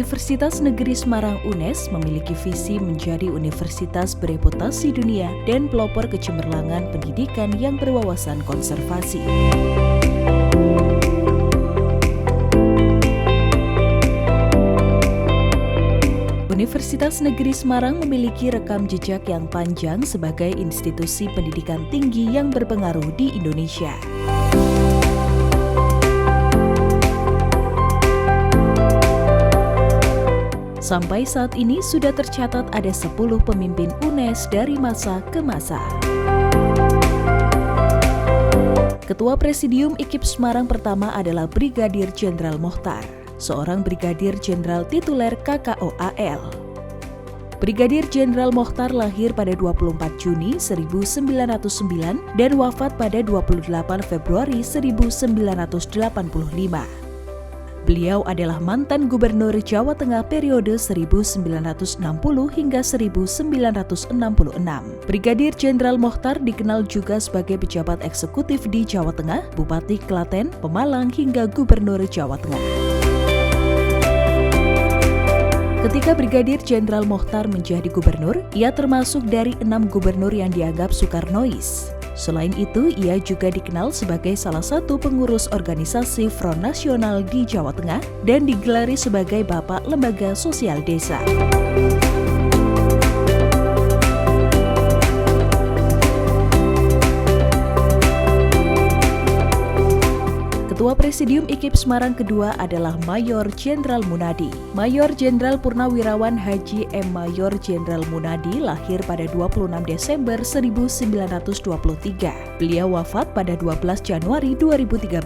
Universitas Negeri Semarang UNES memiliki visi menjadi universitas bereputasi dunia dan pelopor kecemerlangan pendidikan yang berwawasan konservasi. Universitas Negeri Semarang memiliki rekam jejak yang panjang sebagai institusi pendidikan tinggi yang berpengaruh di Indonesia. Sampai saat ini sudah tercatat ada 10 pemimpin UNES dari masa ke masa. Ketua Presidium IKIP Semarang pertama adalah Brigadir Jenderal Mohtar, seorang Brigadir Jenderal tituler KKOAL. Brigadir Jenderal Mohtar lahir pada 24 Juni 1909 dan wafat pada 28 Februari 1985. Beliau adalah mantan Gubernur Jawa Tengah periode 1960 hingga 1966. Brigadir Jenderal Mohtar dikenal juga sebagai pejabat eksekutif di Jawa Tengah, Bupati Klaten, Pemalang hingga Gubernur Jawa Tengah. Ketika Brigadir Jenderal Mohtar menjadi gubernur, ia termasuk dari 6 gubernur yang dianggap Soekarnois. Selain itu, ia juga dikenal sebagai salah satu pengurus organisasi Front Nasional di Jawa Tengah dan digelari sebagai Bapak Lembaga Sosial Desa. Ketua Presidium IKIP Semarang kedua adalah Mayor Jenderal Munadi. Mayor Jenderal Purnawirawan Haji M. Mayor Jenderal Munadi lahir pada 26 Desember 1923. Beliau wafat pada 12 Januari 2013.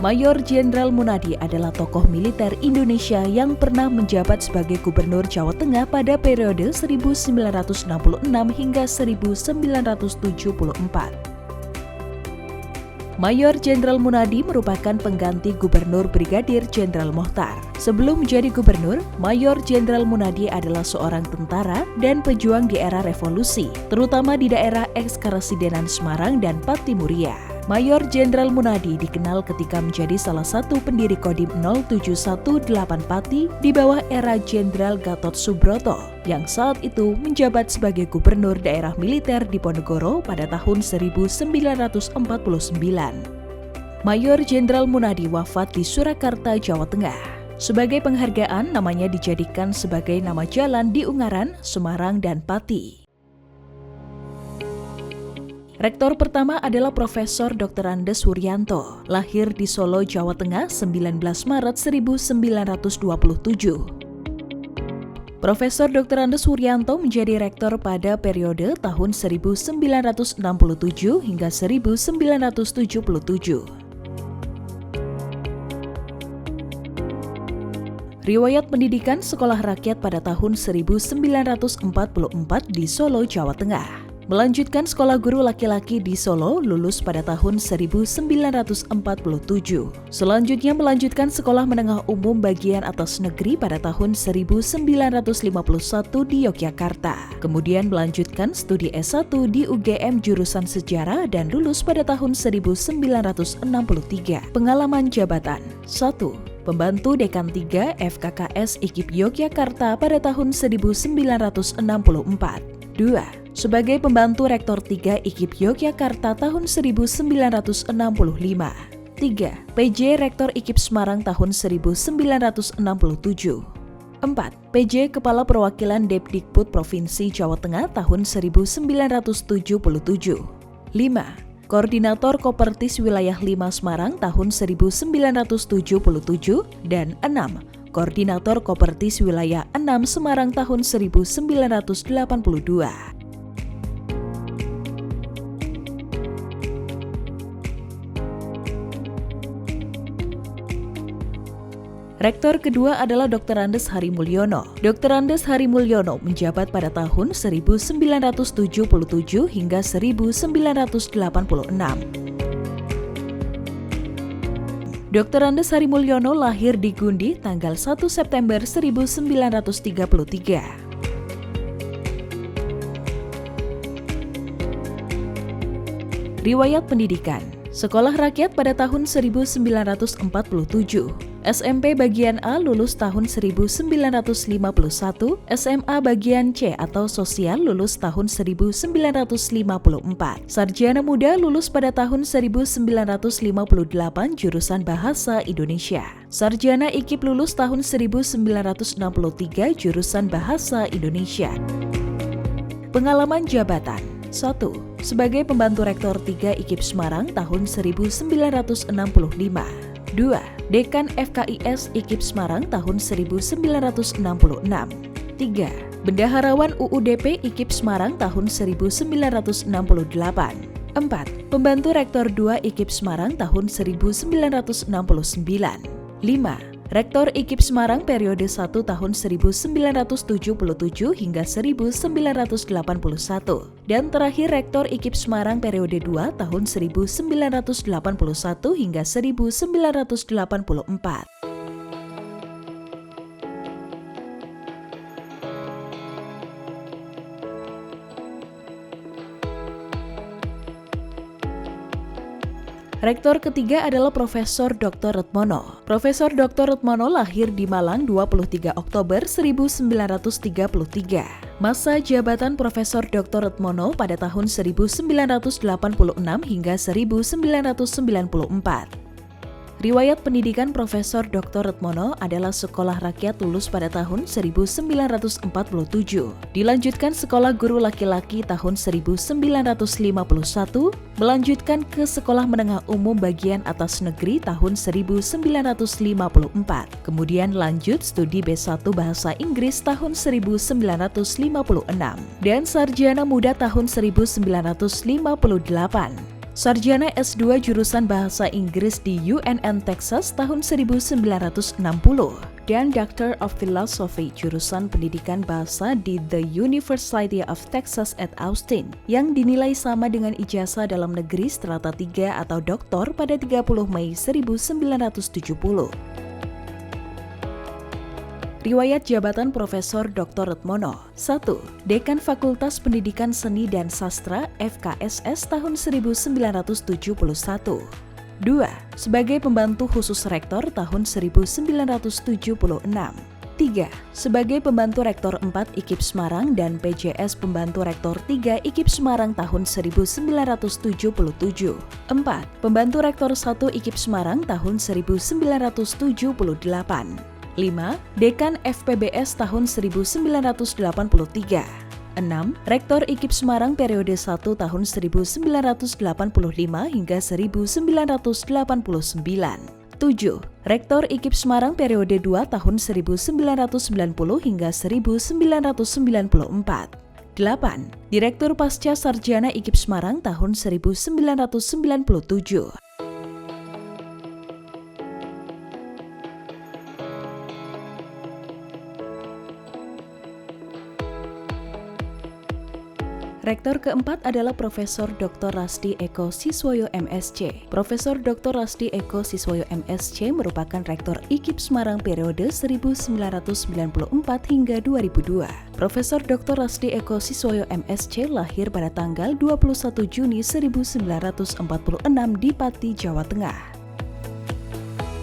Mayor Jenderal Munadi adalah tokoh militer Indonesia yang pernah menjabat sebagai Gubernur Jawa Tengah pada periode 1966 hingga 1974. Mayor Jenderal Munadi merupakan pengganti Gubernur Brigadir Jenderal Mohtar. Sebelum menjadi gubernur, Mayor Jenderal Munadi adalah seorang tentara dan pejuang di era revolusi, terutama di daerah eks-Karesidenan Semarang dan Patimuria. Mayor Jenderal Munadi dikenal ketika menjadi salah satu pendiri Kodim 0718 Pati di bawah era Jenderal Gatot Subroto yang saat itu menjabat sebagai gubernur daerah militer di Ponegoro pada tahun 1949. Mayor Jenderal Munadi wafat di Surakarta, Jawa Tengah. Sebagai penghargaan, namanya dijadikan sebagai nama jalan di Ungaran, Semarang, dan Pati. Rektor pertama adalah Profesor Dr. Andes Wuryanto, lahir di Solo, Jawa Tengah 19 Maret 1927. Profesor Dr. Andes Wuryanto menjadi rektor pada periode tahun 1967 hingga 1977. Riwayat pendidikan sekolah rakyat pada tahun 1944 di Solo, Jawa Tengah. Melanjutkan sekolah guru laki-laki di Solo, lulus pada tahun 1947. Selanjutnya melanjutkan sekolah menengah umum bagian atas negeri pada tahun 1951 di Yogyakarta. Kemudian melanjutkan studi S1 di UGM jurusan Sejarah dan lulus pada tahun 1963. Pengalaman jabatan: 1. Pembantu Dekan 3 FKKS IKIP Yogyakarta pada tahun 1964. 2. Sebagai pembantu Rektor 3 IKIP Yogyakarta tahun 1965. 3. PJ Rektor IKIP Semarang tahun 1967. 4. PJ Kepala Perwakilan Depdikbud Provinsi Jawa Tengah tahun 1977. 5. Koordinator Kopertis Wilayah 5 Semarang tahun 1977. Dan 6. Koordinator Kopertis Wilayah 6 Semarang tahun 1982. Rektor kedua adalah Dr. Andes Harimulyono. Dr. Andes Harimulyono menjabat pada tahun 1977 hingga 1986. Dr. Andes Harimulyono lahir di Gundi tanggal 1 September 1933. Riwayat pendidikan: sekolah rakyat pada tahun 1947, SMP bagian A lulus tahun 1951, SMA bagian C atau sosial lulus tahun 1954. Sarjana muda lulus pada tahun 1958 jurusan Bahasa Indonesia. Sarjana IKIP lulus tahun 1963 jurusan Bahasa Indonesia. Pengalaman jabatan 1. Sebagai pembantu rektor 3 IKIP Semarang tahun 1965. 2. Dekan FKIS IKIP Semarang tahun 1966. 3. Bendaharawan UUDP IKIP Semarang tahun 1968. 4. Pembantu Rektor 2 IKIP Semarang tahun 1969. 5. Rektor IKIP Semarang periode 1 tahun 1977 hingga 1981. Dan terakhir Rektor IKIP Semarang periode 2 tahun 1981 hingga 1984. Rektor ketiga adalah Profesor Dr. Retmono. Profesor Dr. Retmono lahir di Malang 23 Oktober 1933. Masa jabatan Profesor Dr. Retmono pada tahun 1986 hingga 1994. Riwayat pendidikan Profesor Dr. Retmono adalah sekolah rakyat lulus pada tahun 1947. Dilanjutkan sekolah guru laki-laki tahun 1951, melanjutkan ke sekolah menengah umum bagian atas negeri tahun 1954. Kemudian lanjut studi B1 Bahasa Inggris tahun 1956 dan sarjana muda tahun 1958. Sarjana S2 jurusan Bahasa Inggris di UNN Texas tahun 1960 dan Doctor of Philosophy jurusan Pendidikan Bahasa di The University of Texas at Austin yang dinilai sama dengan ijazah dalam negeri strata 3 atau doktor pada 30 Mei 1970. Riwayat jabatan Profesor Dr. Retmono. 1. Dekan Fakultas Pendidikan Seni dan Sastra FKSS tahun 1971. 2. Sebagai pembantu khusus rektor tahun 1976. 3. Sebagai pembantu rektor 4 IKIP Semarang dan PJS pembantu rektor 3 IKIP Semarang tahun 1977. 4. Pembantu rektor 1 IKIP Semarang tahun 1978. 5. Dekan FPBS tahun 1983. 6. Rektor IKIP Semarang periode 1 tahun 1985 hingga 1989. 7. Rektor IKIP Semarang periode 2 tahun 1990 hingga 1994. 8. Direktur Pasca Sarjana IKIP Semarang tahun 1997. Rektor keempat adalah Profesor Dr. Rasdi Eko Siswoyo MSc. Profesor Dr. Rasdi Eko Siswoyo MSc merupakan Rektor IKIP Semarang periode 1994 hingga 2002. Profesor Dr. Rasdi Eko Siswoyo MSc lahir pada tanggal 21 Juni 1946 di Pati, Jawa Tengah.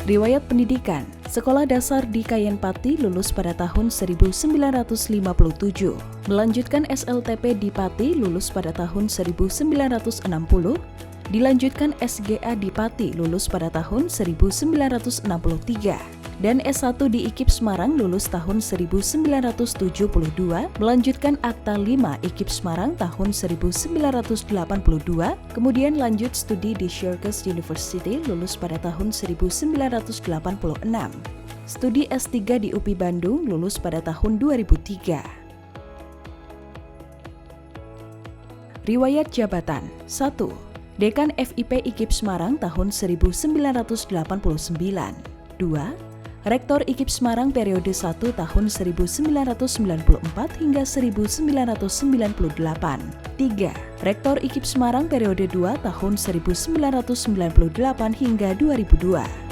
Riwayat pendidikan. Sekolah dasar di Kayen Pati lulus pada tahun 1957. Melanjutkan SLTP di Pati lulus pada tahun 1960. Dilanjutkan SGA di Pati lulus pada tahun 1963. Dan S1 di IKIP Semarang lulus tahun 1972, melanjutkan Akta 5 IKIP Semarang tahun 1982, kemudian lanjut studi di Syracuse University lulus pada tahun 1986. Studi S3 di UPI Bandung lulus pada tahun 2003. Riwayat jabatan. 1. Dekan FIP IKIP Semarang tahun 1989. 2. Rektor IKIP Semarang periode 1 tahun 1994 hingga 1998. 3. Rektor IKIP Semarang periode 2 tahun 1998 hingga 2002.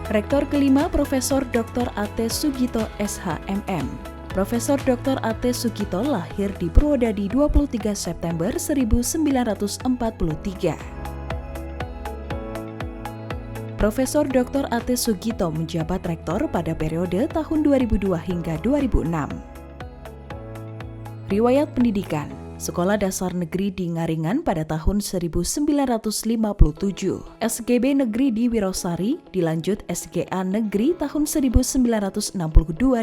Rektor kelima Profesor Dr. A.T. Sugito SHMM. Profesor Dr. A.T. Sugito lahir di Purwodadi 23 September 1943. Profesor Dr. A.T. Sugito menjabat rektor pada periode tahun 2002 hingga 2006. Riwayat pendidikan: Sekolah Dasar Negeri di Ngaringan pada tahun 1957, SGB Negeri di Wirosari, dilanjut SGA Negeri tahun 1962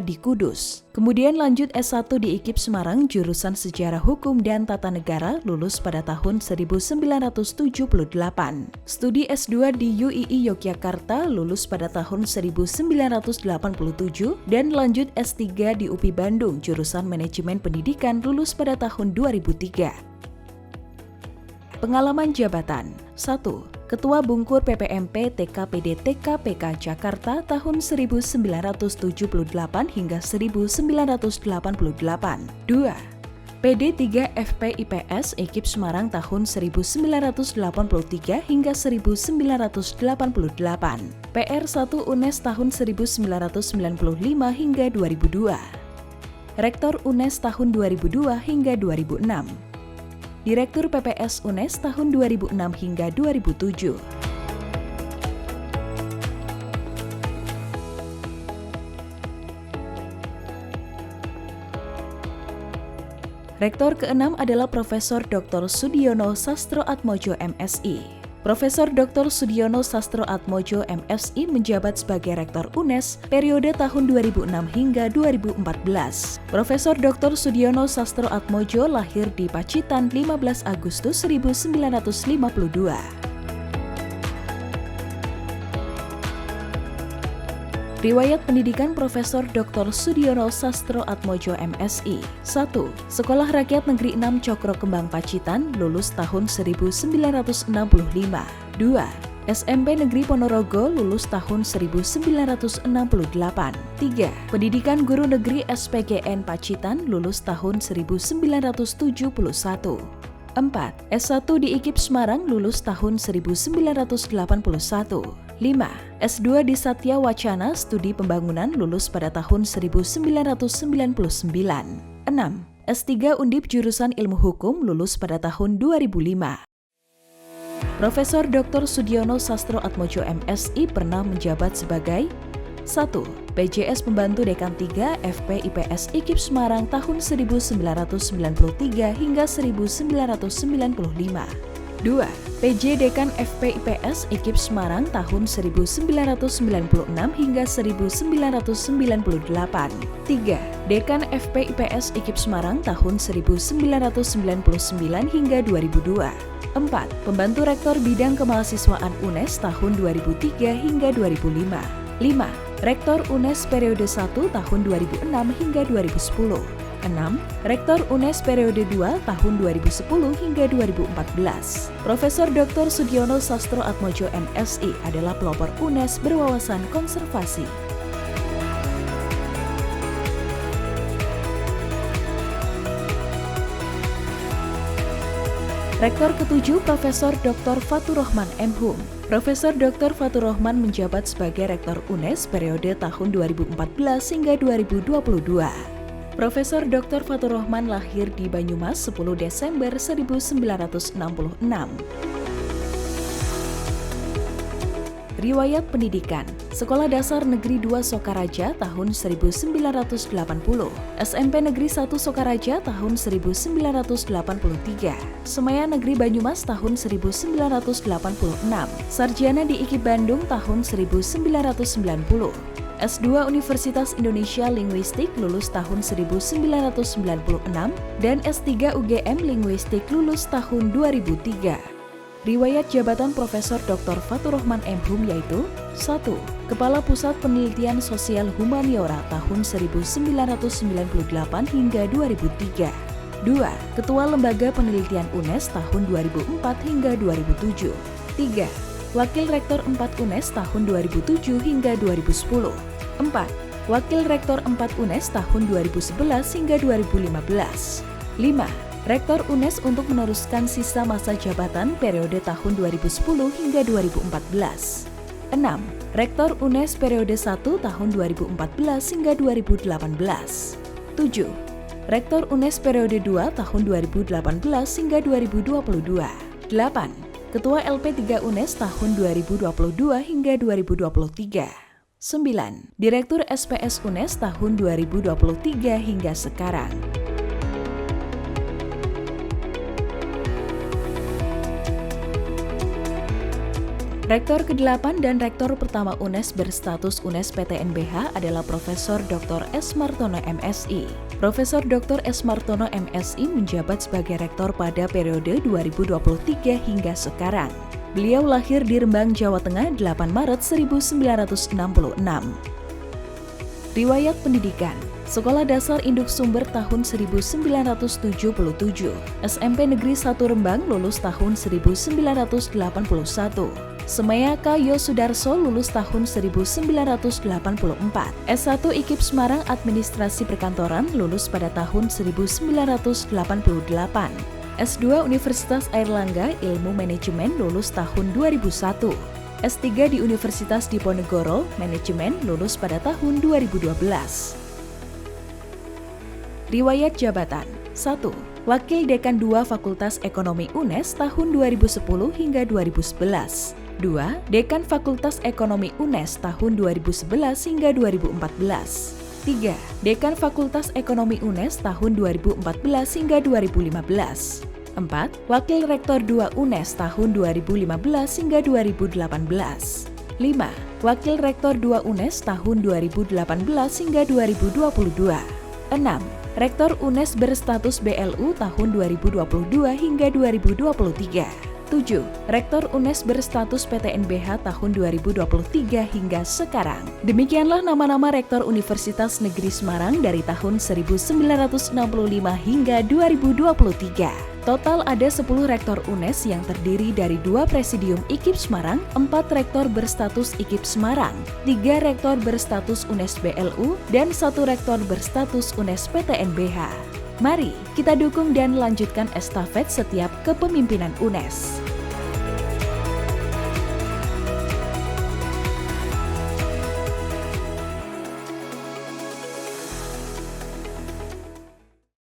di Kudus. Kemudian lanjut S1 di IKIP Semarang jurusan Sejarah Hukum dan Tata Negara, lulus pada tahun 1978. Studi S2 di UII Yogyakarta, lulus pada tahun 1987 dan lanjut S3 di UPI Bandung jurusan Manajemen Pendidikan, lulus pada tahun 2003. Pengalaman jabatan: 1. Ketua Bungkur PPMP TKPD TKPK Jakarta tahun 1978 hingga 1988. 2. PD 3 FPIPS IKIP Semarang tahun 1983 hingga 1988. PR 1 UNES tahun 1995 hingga 2002. Rektor UNES tahun 2002 hingga 2006. Direktur PPS UNES tahun 2006 hingga 2007. Rektor ke-6 adalah Profesor Dr. Sudiono Sastroatmojo MSI. Profesor Dr. Sudiono Sastroatmojo MSI menjabat sebagai Rektor UNES periode tahun 2006 hingga 2014. Profesor Dr. Sudiono Sastroatmojo lahir di Pacitan 15 Agustus 1952. Riwayat pendidikan Profesor Dr. Sudiono Sastroatmojo MSI. 1. Sekolah Rakyat Negeri 6 Cokro Kembang Pacitan, lulus tahun 1965. 2. SMP Negeri Ponorogo, lulus tahun 1968. 3. Pendidikan Guru Negeri SPGN Pacitan, lulus tahun 1971. 4. S1 di IKIP Semarang, lulus tahun 1981. 5. S2 di Satya Wacana Studi Pembangunan, lulus pada tahun 1999. 6. S3 Undip jurusan Ilmu Hukum, lulus pada tahun 2005. Profesor Dr. Sudiono Sastroatmojo MSI pernah menjabat sebagai 1. PJS Pembantu Dekan 3 FPIPS IKIP Semarang tahun 1993 hingga 1995. 2. PJ Dekan FPIPS IKIP Semarang tahun 1996 hingga 1998. 3. Dekan FPIPS IKIP Semarang tahun 1999 hingga 2002. 4. Pembantu Rektor Bidang Kemahasiswaan UNES tahun 2003 hingga 2005. 5. Rektor UNES periode 1 tahun 2006 hingga 2010. 6. Rektor UNES periode 2 tahun 2010 hingga 2014. Profesor Dr. Sudiono Sastroatmojo MSI adalah pelopor UNES berwawasan konservasi. Rektor ke-7 Profesor Dr. Faturrahman M. Hum. Profesor Dr. Faturrahman menjabat sebagai Rektor UNES periode tahun 2014 hingga 2022. Profesor Dr. Faturrahman lahir di Banyumas 10 Desember 1966. Riwayat pendidikan: Sekolah Dasar Negeri 2 Sokaraja tahun 1980, SMP Negeri 1 Sokaraja tahun 1983, Semayang Negeri Banyumas tahun 1986, Sarjana di IKIP Bandung tahun 1990. S2 Universitas Indonesia Linguistik lulus tahun 1996 dan S3 UGM Linguistik lulus tahun 2003. Riwayat jabatan Profesor Dr. Faturrahman M. Hum yaitu 1. Kepala Pusat Penelitian Sosial Humaniora tahun 1998 hingga 2003. 2. Ketua Lembaga Penelitian UNES tahun 2004 hingga 2007. 3. Wakil Rektor 4 UNES tahun 2007 hingga 2010. 4. Wakil Rektor 4 UNES tahun 2011 hingga 2015. 5. Rektor UNES untuk meneruskan sisa masa jabatan periode tahun 2010 hingga 2014. 6. Rektor UNES periode 1 tahun 2014 hingga 2018. 7. Rektor UNES periode 2 tahun 2018 hingga 2022. 8. Ketua LP3 UNES tahun 2022 hingga 2023. 9. Direktur SPS UNES tahun 2023 hingga sekarang. Rektor ke-8 dan Rektor pertama UNES berstatus UNES PTNBH adalah Profesor Dr. S. Martono MSI. Profesor Dr. S. Martono MSI menjabat sebagai Rektor pada periode 2023 hingga sekarang. Beliau lahir di Rembang, Jawa Tengah 8 Maret 1966. Riwayat pendidikan: Sekolah Dasar Induk Sumber tahun 1977, SMP Negeri 1 Rembang lulus tahun 1981, Semayaka Yosudarso lulus tahun 1984, S1 IKIP Semarang Administrasi Perkantoran lulus pada tahun 1988, S2 Universitas Airlangga Ilmu Manajemen lulus tahun 2001, S3 di Universitas Diponegoro Manajemen lulus pada tahun 2012. Riwayat jabatan: 1. Wakil Dekan 2 Fakultas Ekonomi UNES tahun 2010 hingga 2011. 2. Dekan Fakultas Ekonomi UNES tahun 2011 hingga 2014. 3. Dekan Fakultas Ekonomi UNES tahun 2014 hingga 2015. 4. Wakil Rektor 2 UNES tahun 2015 hingga 2018. 5. Wakil Rektor 2 UNES tahun 2018 hingga 2022. 6. Rektor UNES berstatus BLU tahun 2022 hingga 2023. 7. Rektor UNES berstatus PTNBH tahun 2023 hingga sekarang. Demikianlah nama-nama Rektor Universitas Negeri Semarang dari tahun 1965 hingga 2023. Total ada 10 Rektor UNES yang terdiri dari 2 Presidium IKIP Semarang, 4 Rektor berstatus IKIP Semarang, 3 Rektor berstatus UNES BLU, dan 1 Rektor berstatus UNES PTNBH. Mari kita dukung dan lanjutkan estafet setiap kepemimpinan UNES.